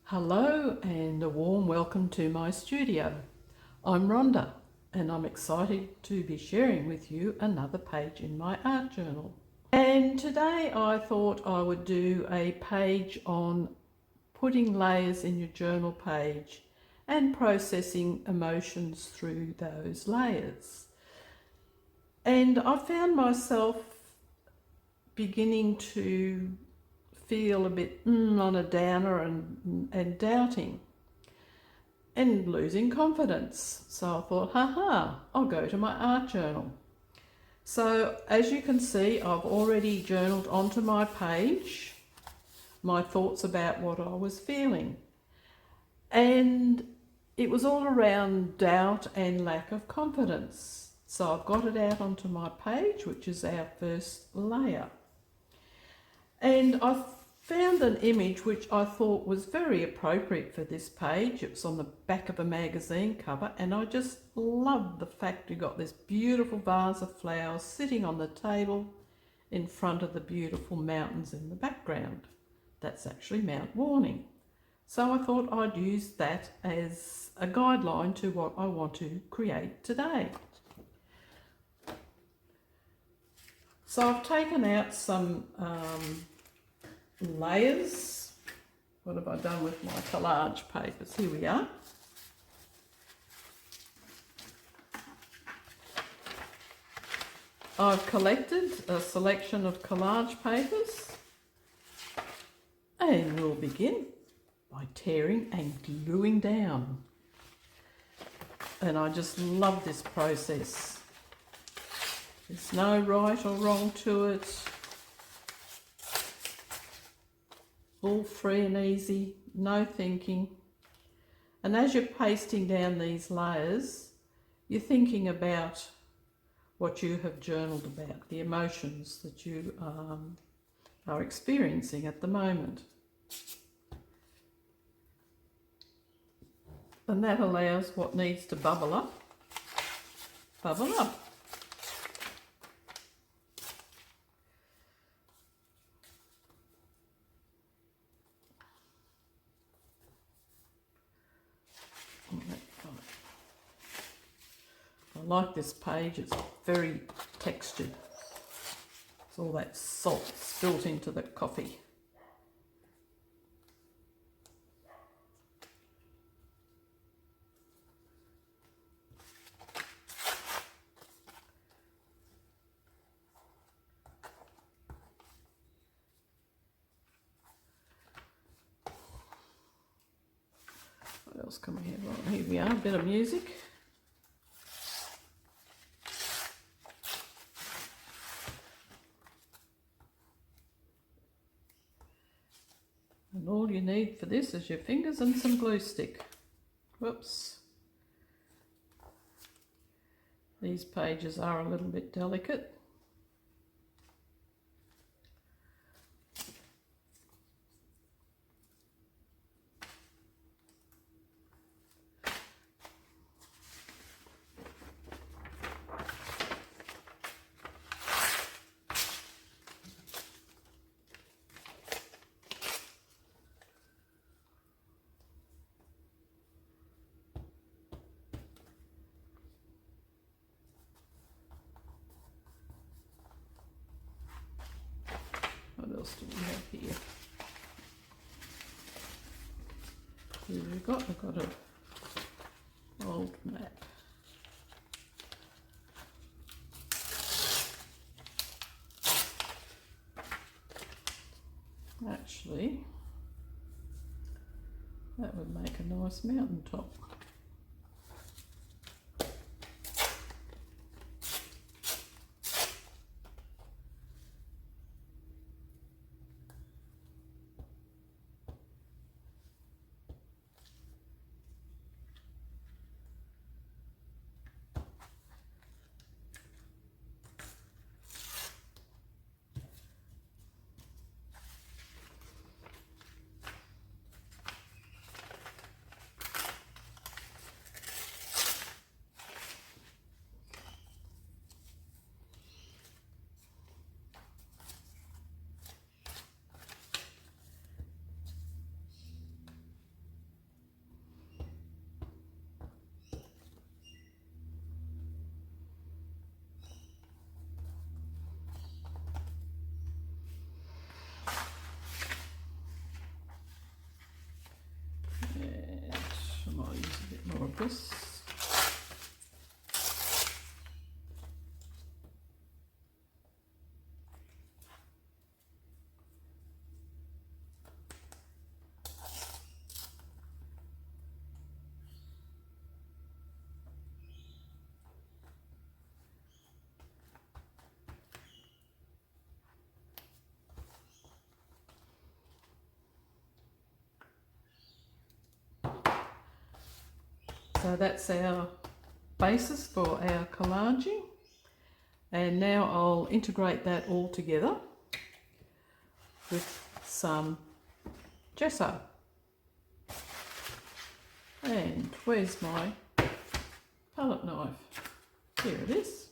Hello and a warm welcome to my studio. I'm Rhonda and I'm excited to be sharing with you another page in my art journal. And today I thought I would do a page on putting layers in your journal page and processing emotions through those layers. And I found myself beginning to feel a bit on a downer and doubting and losing confidence. So I thought, I'll go to my art journal. So as you can see, I've already journaled onto my page my thoughts about what I was feeling. And it was all around doubt and lack of confidence. So I've got it out onto my page, which is our first layer. And I found an image which I thought was very appropriate for this page. It was on the back of a magazine cover, and I just love the fact you got this beautiful vase of flowers sitting on the table in front of the beautiful mountains in the background. That's actually Mount Warning. So I thought I'd use that as a guideline to what I want to create today. So I've taken out some layers. What have I done with my collage papers? Here we are. I've collected a selection of collage papers and we'll begin by tearing and gluing down. And I just love this process. There's no right or wrong to it. All free and easy, no thinking. And as you're pasting down these layers, you're thinking about what you have journaled about, the emotions that you are experiencing at the moment. And that allows what needs to bubble up. I like this page, it's very textured. It's all that salt spilt into the coffee. What else can we have? Right, here we are, a bit of music. And all you need for this is your fingers and some glue stick. Whoops. These pages are a little bit delicate. What else do we have here? Here we've got an old map. Actually, that would make a nice mountain top. more of this. So that's our basis for our collaging, and now I'll integrate that all together with some gesso. And where's my palette knife? Here it is.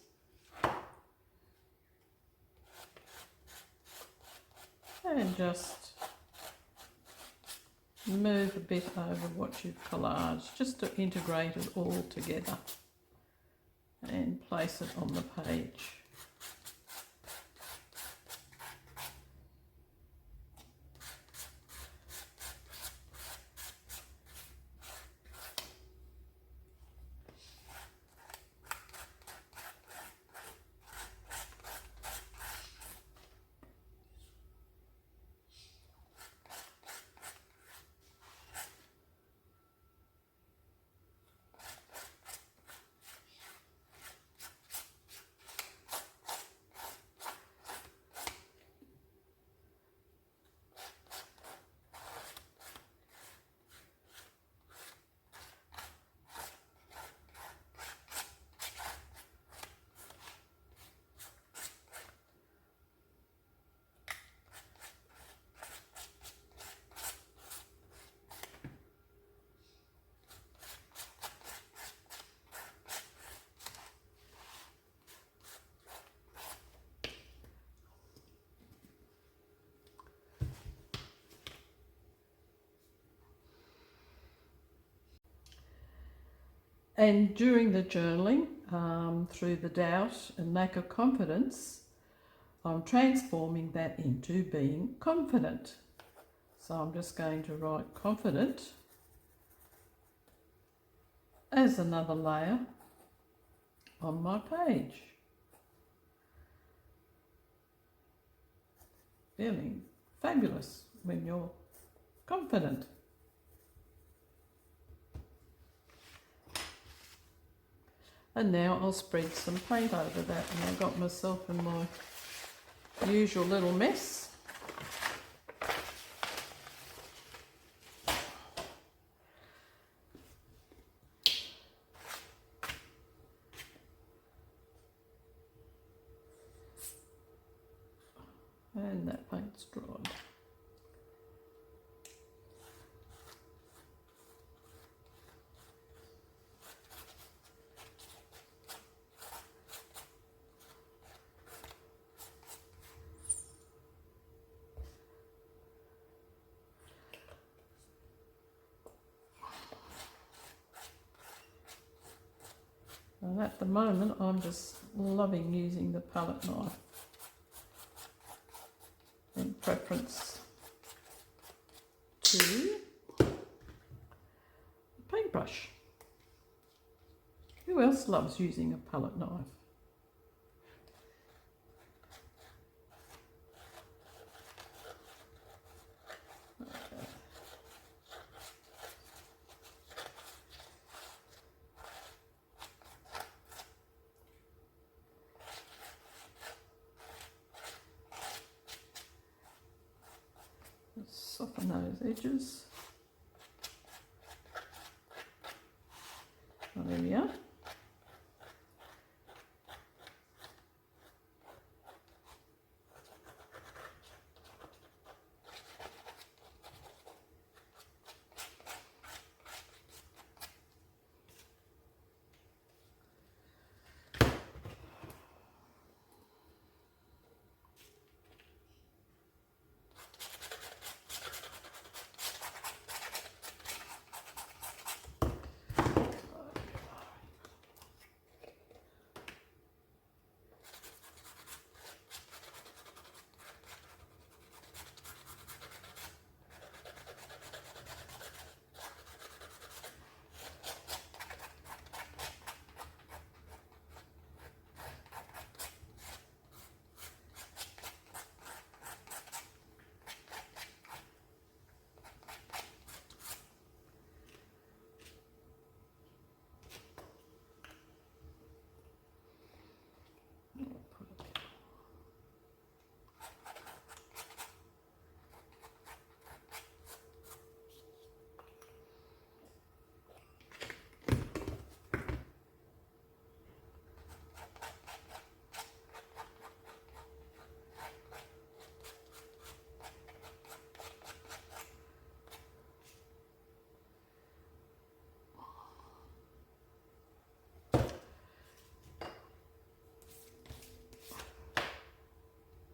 And just move a bit over what you've collaged, just to integrate it all together and place it on the page. And during the journaling, through the doubt and lack of confidence, I'm transforming that into being confident. So I'm just going to write confident as another layer on my page. Feeling fabulous when you're confident. And now I'll spread some paint over that, and I got myself in my usual little mess. And that paint's dried. And at the moment, I'm just loving using the palette knife in preference to the paintbrush. Who else loves using a palette knife? Soften those edges. Oh, there we are.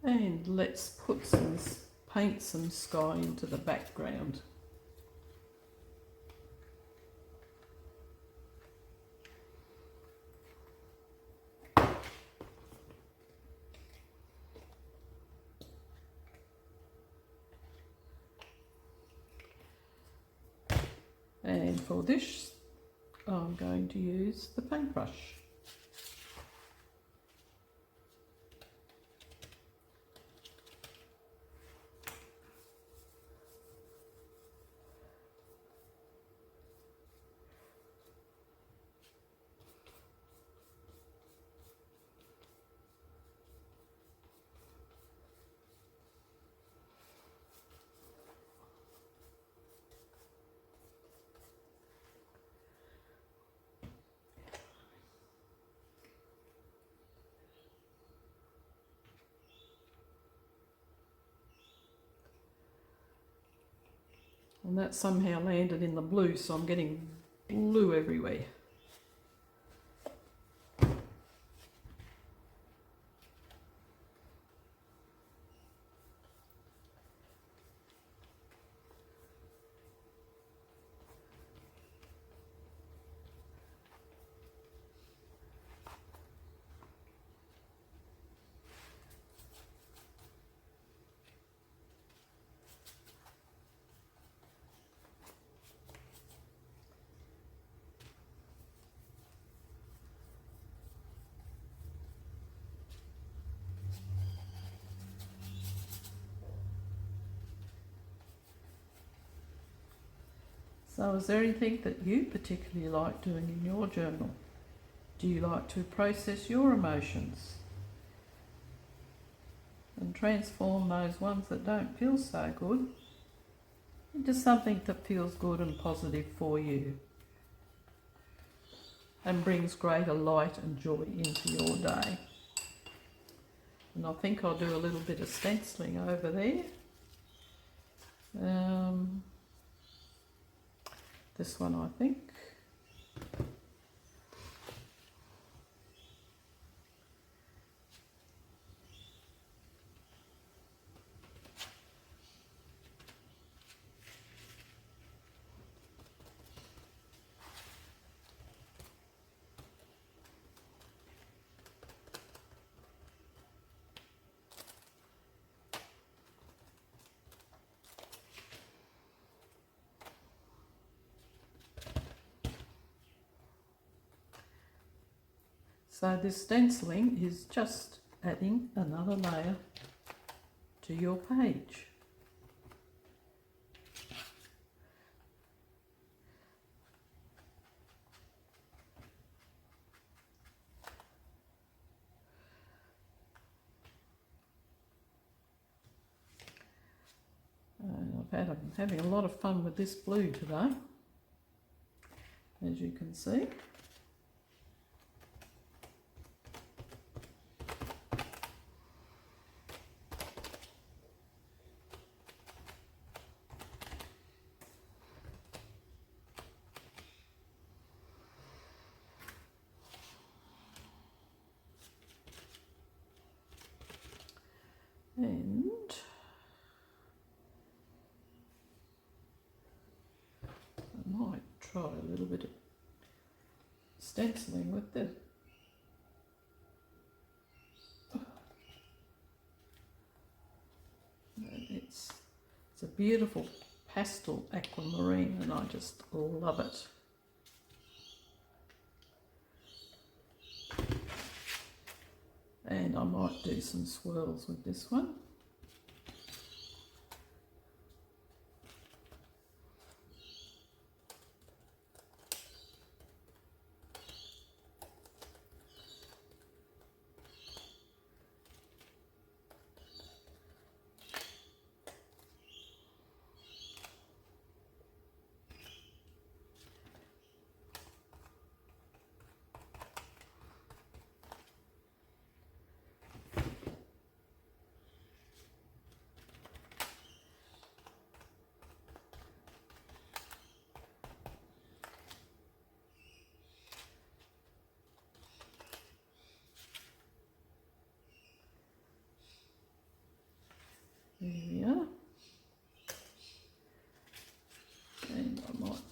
And let's paint some sky into the background. And for this, I'm going to use the paintbrush. And that somehow landed in the blue, so I'm getting blue everywhere. So is there anything that you particularly like doing in your journal? Do you like to process your emotions and transform those ones that don't feel so good into something that feels good and positive for you and brings greater light and joy into your day? And I think I'll do a little bit of stenciling over there. This one, I think. So this stenciling is just adding another layer to your page. And I'm having a lot of fun with this blue today, as you can see. And I might try a little bit of stenciling with this. It's a beautiful pastel aquamarine and I just love it. And I might do some swirls with this one.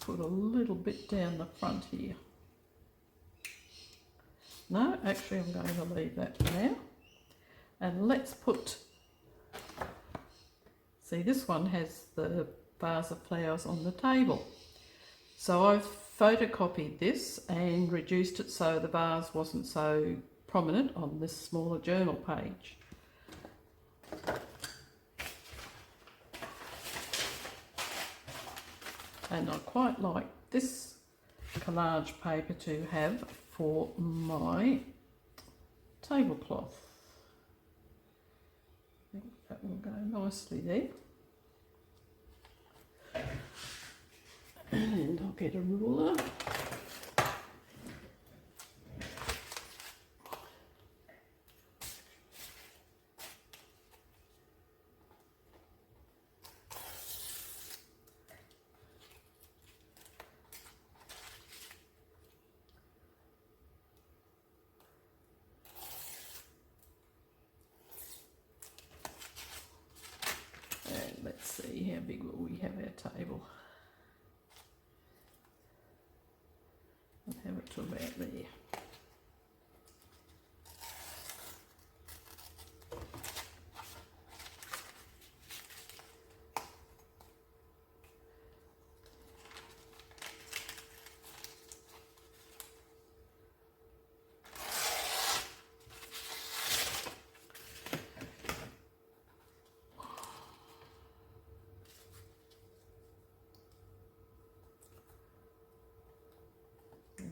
put a little bit down the front here. No, actually I'm going to leave that for now. And let's put, see, this one has the vase of flowers on the table. So I've photocopied this and reduced it so the vase wasn't so prominent on this smaller journal page. And I quite like this collage paper to have for my tablecloth. I think that will go nicely there. And I'll get a ruler. And let's see, how big will we have our table? I'll have it to about there.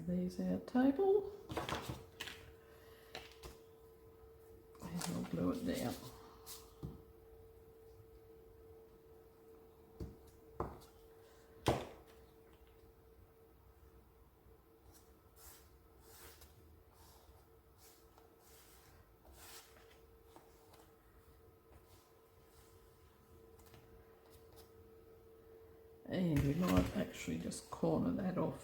There's our table, and I'll glue it down. And we might actually just corner that off.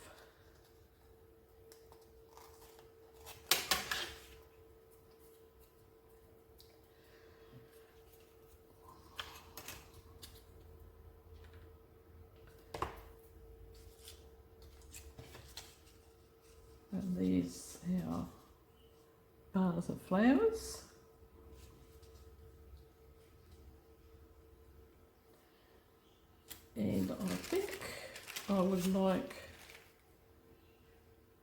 And these are vase of flowers. And I think I would like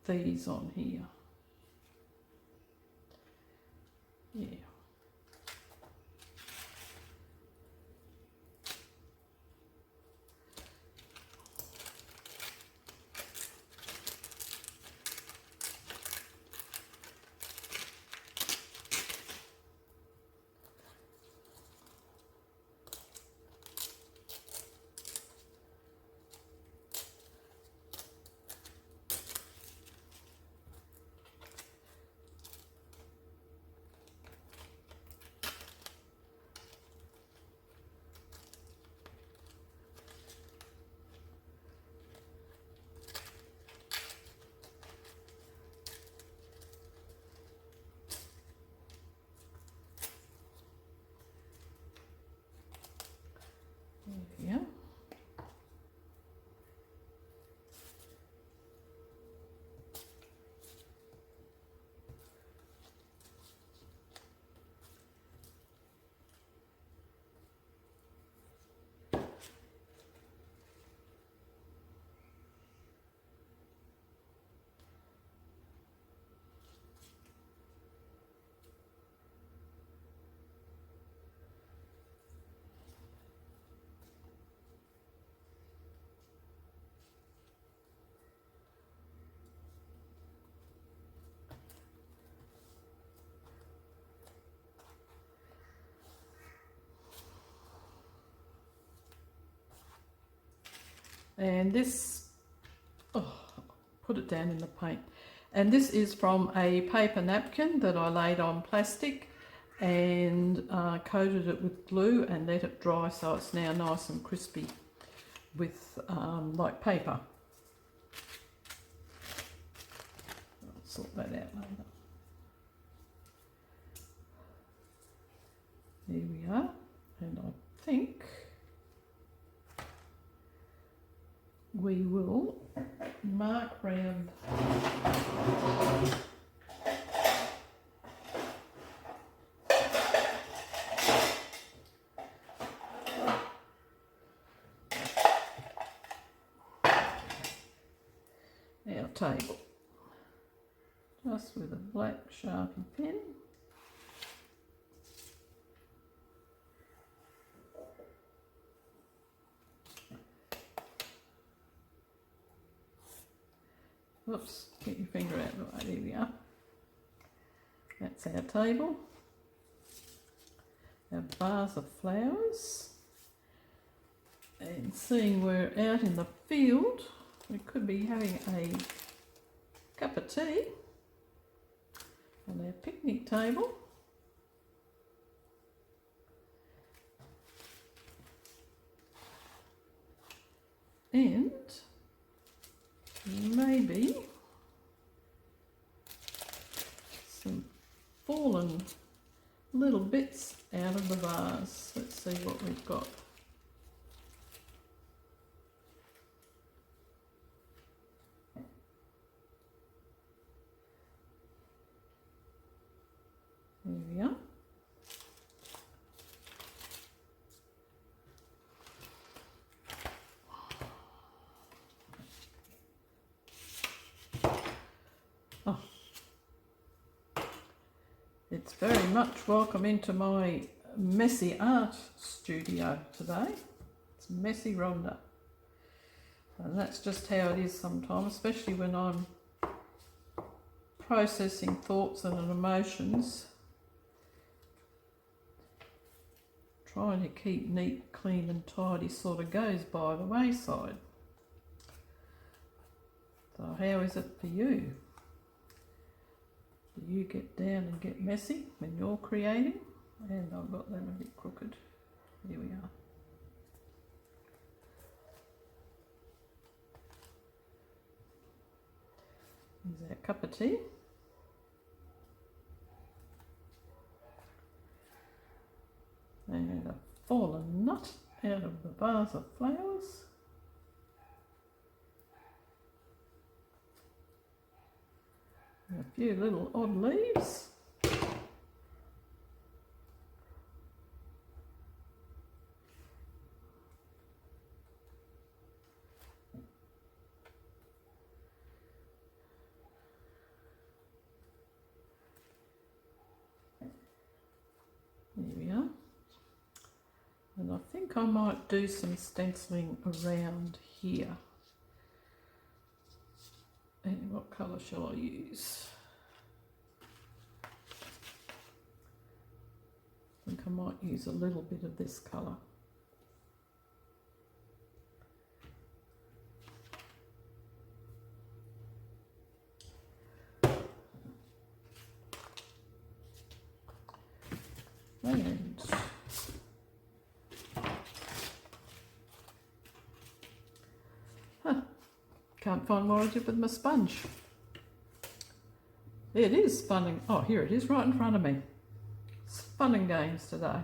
these on here. Yeah. Yeah. And this, put it down in the paint. And this is from a paper napkin that I laid on plastic and coated it with glue and let it dry, so it's now nice and crispy with like paper. I'll sort that out later. There we are, and I think we will mark round our table just with a black Sharpie pen. Oops, get your finger out of the way, there we are. That's our table. Our vase of flowers. And seeing we're out in the field, we could be having a cup of tea on our picnic table. And maybe some fallen little bits out of the vase. Let's see what we've got. There we are. Oh. It's very much welcome into my messy art studio today. It's Messy Rhonda. And that's just how it is sometimes, especially when I'm processing thoughts and emotions. Trying to keep neat, clean and tidy sort of goes by the wayside. So how is it for you? Do you get down and get messy when you're creating? And I've got them a bit crooked. Here we are. Here's our cup of tea. And a fallen nut out of the vase of flowers. And a few little odd leaves. There we are. And I think I might do some stenciling around here. And what colour shall I use? I think I might use a little bit of this colour. And can't find what I did with my sponge. It is fun. Oh, here it is right in front of me. It's fun and games today.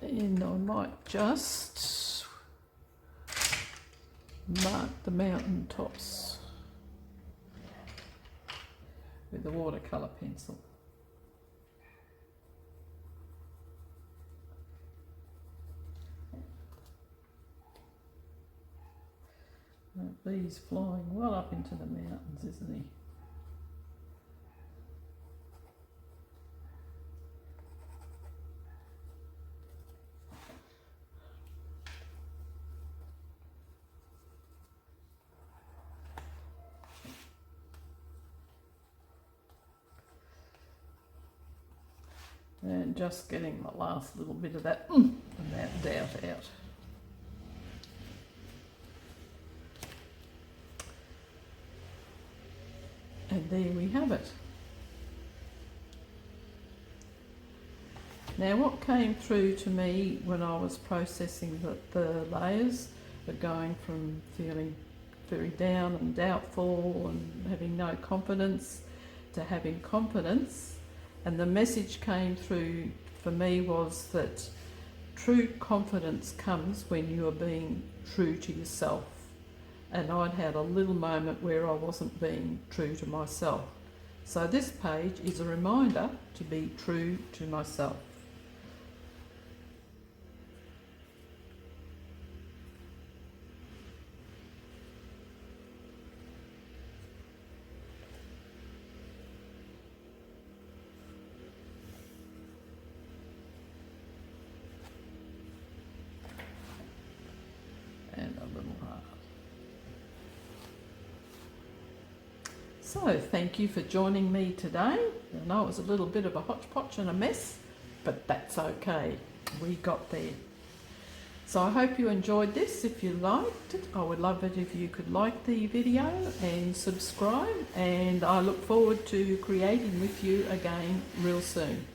And I might just mark the mountain tops with the watercolour pencil. The bee's flying well up into the mountains, isn't he? And just getting the last little bit of that doubt out. And there we have it. Now what came through to me when I was processing the layers of going from feeling very down and doubtful and having no confidence to having confidence, and the message came through for me was that true confidence comes when you are being true to yourself. And I'd had a little moment where I wasn't being true to myself. So this page is a reminder to be true to myself. And a little heart. So thank you for joining me today. I know it was a little bit of a hodgepodge and a mess, but that's okay. We got there. So I hope you enjoyed this. If you liked it, I would love it if you could like the video and subscribe, and I look forward to creating with you again real soon.